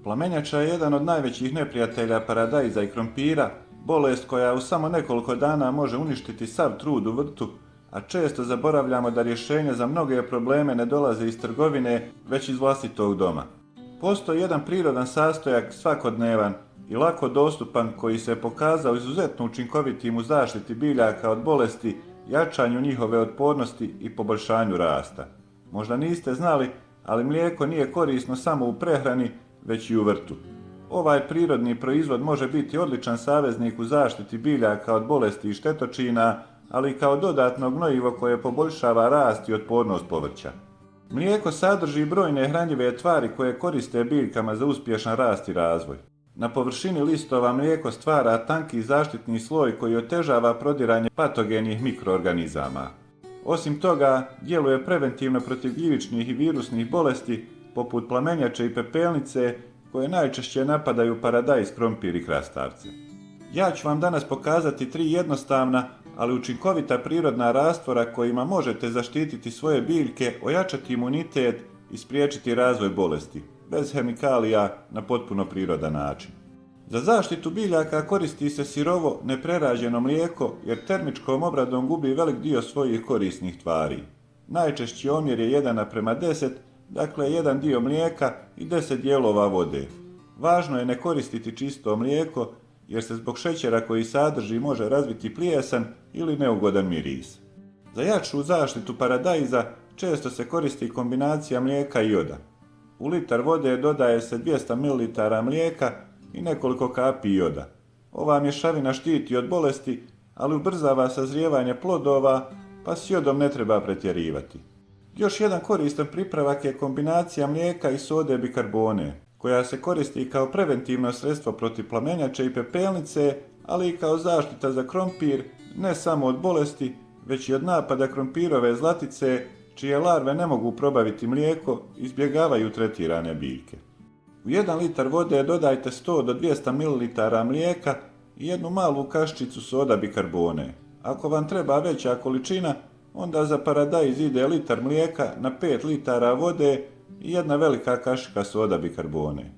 Plamenjača je jedan od najvećih neprijatelja paradajza i krompira, bolest koja u samo nekoliko dana može uništiti sav trud u vrtu, a često zaboravljamo da rješenja za mnoge probleme ne dolaze iz trgovine, već iz vlastitog doma. Postoji jedan prirodan sastojak, svakodnevan i lako dostupan, koji se pokazao izuzetno učinkovitim u zaštiti biljaka od bolesti, jačanju njihove otpornosti i poboljšanju rasta. Možda niste znali, ali mlijeko nije korisno samo u prehrani, već i u vrtu. Ovaj prirodni proizvod može biti odličan saveznik u zaštiti biljaka od bolesti i štetočina, ali i kao dodatno gnojivo koje poboljšava rast i otpornost povrća. Mlijeko sadrži brojne hranjive tvari koje koriste biljkama za uspješan rast i razvoj. Na površini listova mlijeko stvara tanki zaštitni sloj koji otežava prodiranje patogenih mikroorganizama. Osim toga, djeluje preventivno protiv gljivičnih i virusnih bolesti poput plamenjače i pepelnice, koje najčešće napadaju paradajz, krompir i krastavce. Ja ću vam danas pokazati 3 jednostavna, ali učinkovita prirodna rastvora kojima možete zaštititi svoje biljke, ojačati imunitet i spriječiti razvoj bolesti, bez hemikalija, na potpuno prirodan način. Za zaštitu biljaka koristi se sirovo, neprerađeno mlijeko, jer termičkom obradom gubi velik dio svojih korisnih tvari. Najčešći omjer je 1:10, dakle 1 dio mlijeka i 10 dijelova vode. Važno je ne koristiti čisto mlijeko, jer se zbog šećera koji sadrži može razviti plijesan ili neugodan miris. Za jaču zaštitu paradajza često se koristi kombinacija mlijeka i joda. U litar vode dodaje se 200 ml mlijeka i nekoliko kapi joda. Ova mješavina štiti od bolesti, ali ubrzava sazrijevanje plodova, pa s jodom ne treba pretjerivati. Još jedan koristan pripravak je kombinacija mlijeka i sode bikarbone, koja se koristi kao preventivno sredstvo protiv plamenjače i pepelnice, ali i kao zaštita za krompir, ne samo od bolesti, već i od napada krompirove zlatice, čije larve ne mogu probaviti mlijeko i izbjegavaju tretirane biljke. U 1 litar vode dodajte 100 do 200 ml mlijeka i jednu malu kaščicu soda bikarbone. Ako vam treba veća količina, onda za paradajz ide litar mlijeka na 5 litara vode i jedna velika kašika soda bikarbone.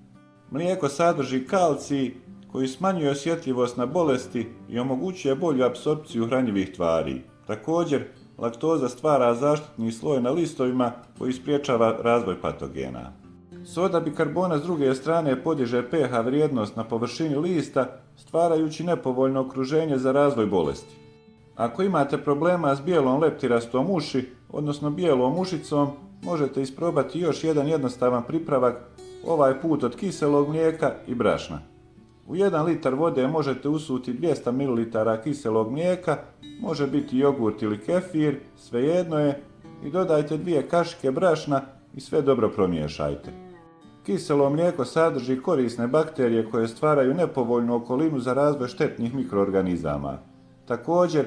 Mlijeko sadrži kalcij koji smanjuje osjetljivost na bolesti i omogućuje bolju apsorpciju hranjivih tvari. Također, laktoza stvara zaštitni sloj na listovima koji spriječava razvoj patogena. Soda bikarbona s druge strane podiže pH vrijednost na površini lista, stvarajući nepovoljno okruženje za razvoj bolesti. Ako imate problema s bijelom leptirastom uši, odnosno bijelom ušicom, možete isprobati još jedan jednostavan pripravak, ovaj put od kiselog mlijeka i brašna. U 1 litar vode možete usuti 200 ml kiselog mlijeka, može biti jogurt ili kefir, svejedno je, i dodajte 2 kašike brašna i sve dobro promiješajte. Kiselo mlijeko sadrži korisne bakterije koje stvaraju nepovoljnu okolinu za razvoj štetnih mikroorganizama. Također,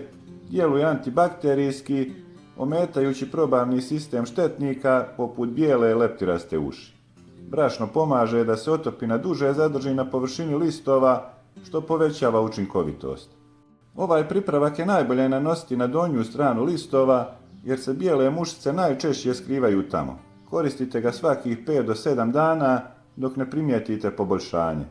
djeluje antibakterijski, ometajući probavni sistem štetnika poput bijele leptiraste uši. Brašno pomaže da se otopina duže zadrži na površini listova, što povećava učinkovitost. Ovaj pripravak je najbolje nanositi na donju stranu listova, jer se bijele mušice najčešće skrivaju tamo. Koristite ga svakih 5 do 7 dana dok ne primijetite poboljšanje.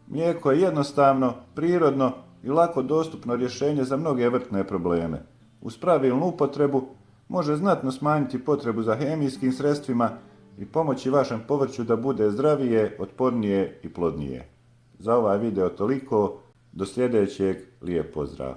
Mlijeko je jednostavno, prirodno i lako dostupno rješenje za mnoge vrtne probleme. Uz pravilnu upotrebu može znatno smanjiti potrebu za hemijskim sredstvima i pomoći vašem povrću da bude zdravije, otpornije i plodnije. Za ovaj video toliko, do sljedećeg, lijep pozdrav!